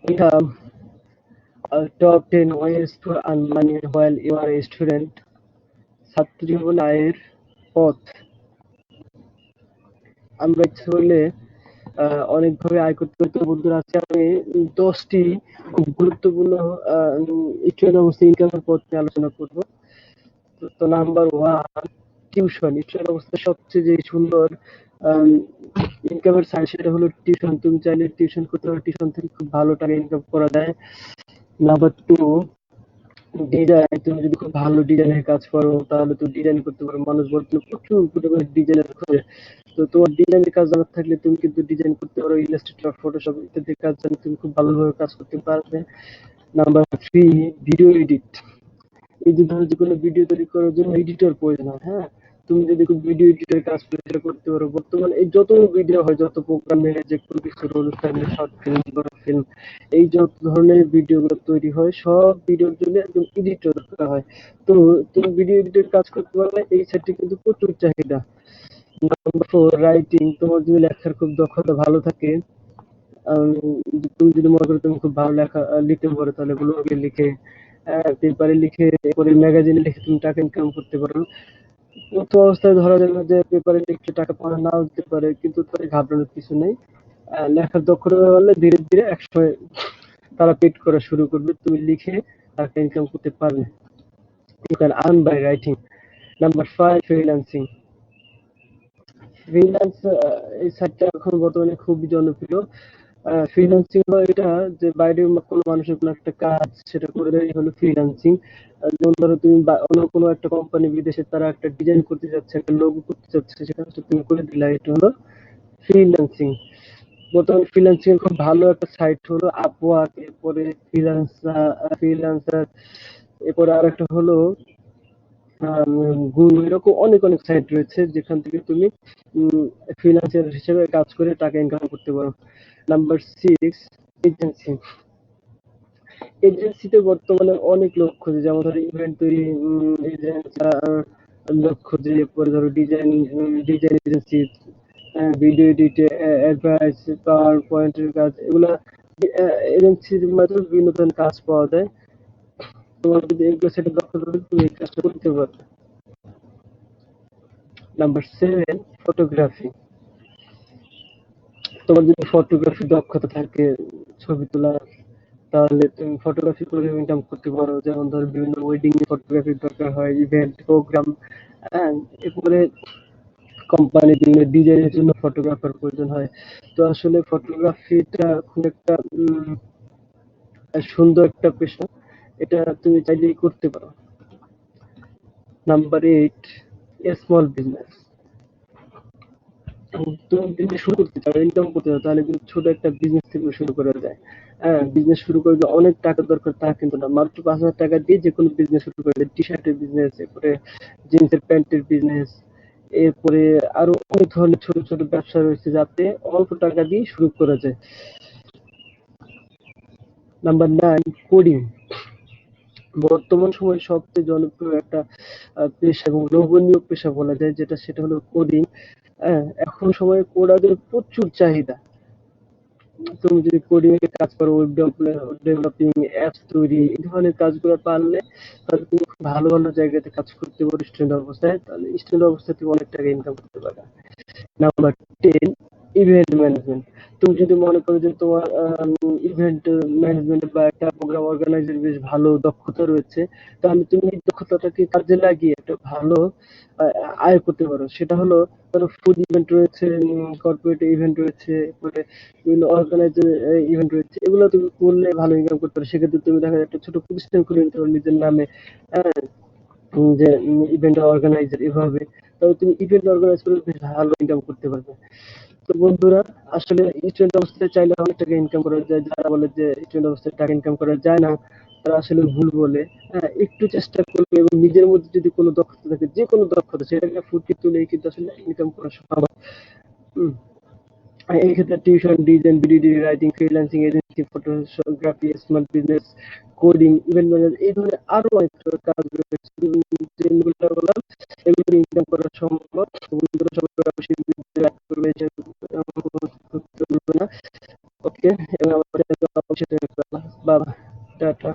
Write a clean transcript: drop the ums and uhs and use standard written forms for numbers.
Yeah, top 10 ways to earn money while you are a student. ছাত্র জীবনে আয়ের পথ। আমরা ইচ্ছে করলে অনেকভাবে আয় করতে পারি। তো বন্ধুরা, আজকে আমি 10টি খুব গুরুত্বপূর্ণ স্টুডেন্ট অবস্থায় ইনকামের পথ নিয়ে আলোচনা করব। তো নাম্বার 1, টিউশন। স্টুডেন্ট অবস্থায় সবচেয়ে যে সুন্দর ইনকামের সাইড সেটা হলো টিউশন। তুমি চাইলে টিউশন করতে পারো, টিউশন থেকে খুব ভালো টাকা ইনকাম করা যায়। Number 2, design. তুমি যদি খুব ভালো ডিজাইনের কাজ করো তাহলে তুমি ডিজাইন করতে পারো। মানুষ বর্তমানে প্রচুর পরিমাণে ডিজাইনার খোঁজে। তো তোমার ডিজাইনের কাজ জানা থাকলে তুমি কিন্তু ডিজাইন করতে পারো। ইলাস্ট্রেটর, ফটোশপ ইত্যাদি কাজ জানলে তুমি খুব ভালোভাবে কাজ করতে পারবে। Number 3, video edit. এই যে ধরো যেকোনো ভিডিও তৈরি করার জন্য এডিটর প্রয়োজন হয়, হ্যাঁ? তুমি যদি ভিডিও এডিটর কাজ করে সেটা করতে পারো। বর্তমানে এই যত ভিডিও হয়, যত প্রোগ্রামে যে কোনো কিছুর অনুষ্ঠানে শর্ট ফিল্ম, বড় ফিল্ম, এই যত ধরনের ভিডিওগুলো তৈরি হয় সব ভিডিওর জন্য একজন এডিটর দরকার হয়। তো তুমি ভিডিও এডিটর কাজ করতে পারলে এই সাইটে কিন্তু প্রচুর চাহিদা। Number 4, writing. তোমার যদি লেখার খুব দক্ষতা ভালো থাকে, আম, তুমি যদি মনে করো তুমি খুব ভালো লেখা লিখতে পারো, তাহলে ব্লগে লিখে, পেপারে লিখে, এরপরে ম্যাগাজিনে লিখে তুমি টাকা ইনকাম করতে পারো। প্রথম অবস্থায় ধরা যাবে যে পেপারে লিখলে টাকা পাওয়া নাও যেতে পারে, কিন্তু তাতে ঘাবড়ানোর কিছু নেই। লেখার দক্ষতা বাড়লে ধীরে ধীরে একসময় তারা পেড করা শুরু করবে, তুমি লিখে টাকা ইনকাম করতে পারবে। You can earn by writing. Number 5, freelancing. Freelance এই সাইটটা এখন বর্তমানে খুবই জনপ্রিয়। ফ্রিল্যান্সিং হলো এটা যে বাইরের কোনো মানুষের কোনো একটা কাজ সেটা করে দেয়, হলো ফ্রিল্যান্সিং। যেমন ধরো তুমি অন্য কোনো একটা কোম্পানি বিদেশে তারা একটা ডিজাইন করতে যাচ্ছে, একটা লোগো করতে যাচ্ছে, সেটা হচ্ছে তুমি করে দিলা, এটা হলো ফ্রিল্যান্সিং। বর্তমানে ফ্রিল্যান্সিং এর খুব ভালো একটা সাইট হলো আপওয়ার্ক, এরপরে ফ্রিল্যান্সার, এরপরে আরেকটা হলো গুরু। এরকম অনেক অনেক সাইট রয়েছে যেখান থেকে তুমি ফ্রিল্যান্সার হিসেবে কাজ করে টাকা ইনকাম করতে পারো। Number 6, agency. এজেন্সিতে বর্তমানে অনেক লোক খোঁজে, যেমন ধরো ইভেন্ট তৈরি এজেন্সিরা লোক খোঁজে, এরপরে ধরো design agency, video edit, advice, power পয়েন্টের কাজ, এগুলা এজেন্সির মাধ্যমে বিভিন্ন ধরনের কাজ পাওয়া যায়। তোমার যদি এগুলো সেটা দক্ষতা থাকে তুমি এই কাজটা করতে পারবে। Number 7, photography. তোমার যদি ফটোগ্রাফি দক্ষতা থাকে, ছবি তোলা, তাহলে তুমি ফটোগ্রাফি করে ইনকাম করতে পারো। যেমন ধরো বিভিন্ন ওয়েডিং এ ফটোগ্রাফির দরকার হয়, ইভেন্ট প্রোগ্রাম, হ্যাঁ, এরপরে কোম্পানি বিভিন্ন ডিজাইনের জন্য ফটোগ্রাফার প্রয়োজন হয়। তো আসলে ফটোগ্রাফিটা খুব একটা সুন্দর একটা পেশা, এটা তুমি চাইলেই করতে পারো। Number 8, small business. তুমি যদি শুরু করতে চাও, ইনকাম করতে চাও, তাহলে কিন্তু ছোট একটা বিজনেস থেকে শুরু করা যায়। হ্যাঁ, বিজনেস শুরু করে যে অনেক টাকা দরকার তা কিন্তু না। মাত্র 5,000 টাকা দিয়ে যে কোনো বিজনেস শুরু করে যায়। টি শার্টের বিজনেস, এরপরে জিন্সের প্যান্টের বিজনেস, এরপরে আরো অনেক ধরনের ছোট ছোট ব্যবসা রয়েছে যাতে অল্প টাকা দিয়ে শুরু করা যায়। Number 9, coding. বর্তমান সময়ে সবচেয়ে জনপ্রিয় একটা পেশা এবং লোভনীয় পেশা বলা যায় যেটা, সেটা হলো কোডিং। হ্যাঁ, এখন সময়ে কোডারদের প্রচুর চাহিদা। তুমি যদি কোডিং এর কাজ করো, ওয়েব ডেভেলপিং, অ্যাপস তৈরি, এই ধরনের কাজগুলো পারলে তাহলে তুমি খুব ভালো ভালো জায়গাতে কাজ করতে পারো স্টুডেন্ট অবস্থায়, তাহলে স্টুডেন্ট অবস্থায় তুমি অনেক টাকা ইনকাম করতে পারবে। Number 10, event management. তুমি যদি মনে করো যে তোমার ইভেন্ট ম্যানেজমেন্ট বা একটা প্রোগ্রাম অর্গানাইজার বেশ ভালো দক্ষতা রয়েছে, তাহলে তুমি এই দক্ষতাটাকে কাজে লাগিয়ে একটা ভালো আহ, আয় করতে পারো। সেটা হলো ধরো ফুড ইভেন্ট রয়েছে, কর্পোরেট ইভেন্ট রয়েছে, এরপরে বিভিন্ন অর্গানাইজার ইভেন্ট রয়েছে, এগুলো তুমি করলে ভালো ইনকাম করতে পারো। সেক্ষেত্রে তুমি দেখা যায় একটা ছোট প্রতিষ্ঠান খুলে নিতে পারো নিজের নামে, হ্যাঁ, যে ইভেন্ট অর্গানাইজার এভাবে, তবে তুমি ইভেন্ট অর্গানাইজ করে বেশ ভালো ইনকাম করতে পারবে। তো বন্ধুরা, আসলে স্টুডেন্ট অবস্থায় চাইলে অনেক টাকা ইনকাম করা যায়। যারা বলে যে স্টুডেন্ট অবস্থায় টাকা ইনকাম করা যায় না, তারা আসলে ভুল বলে। হ্যাঁ, একটু চেষ্টা করবে এবং নিজের মধ্যে যদি কোনো দক্ষতা থাকে, যে কোনো দক্ষতা, সেটাকে ফুটিয়ে তুলেই কিন্তু আসলে ইনকাম করা সম্ভব। হুম। এই ক্ষেত্রে tuition, design, video writing, freelancing, agency, photography, small business, coding, event manager, এই ধরনের আরো অনেক কাজ রয়েছে যেগুলো বললাম, এগুলো ইনকাম করা সম্ভব। বন্ধুরা সবাই অবশ্যই লাইক করবে, শেয়ার করবে না। ওকে, এবং আমাদের অবশ্যই টাটা।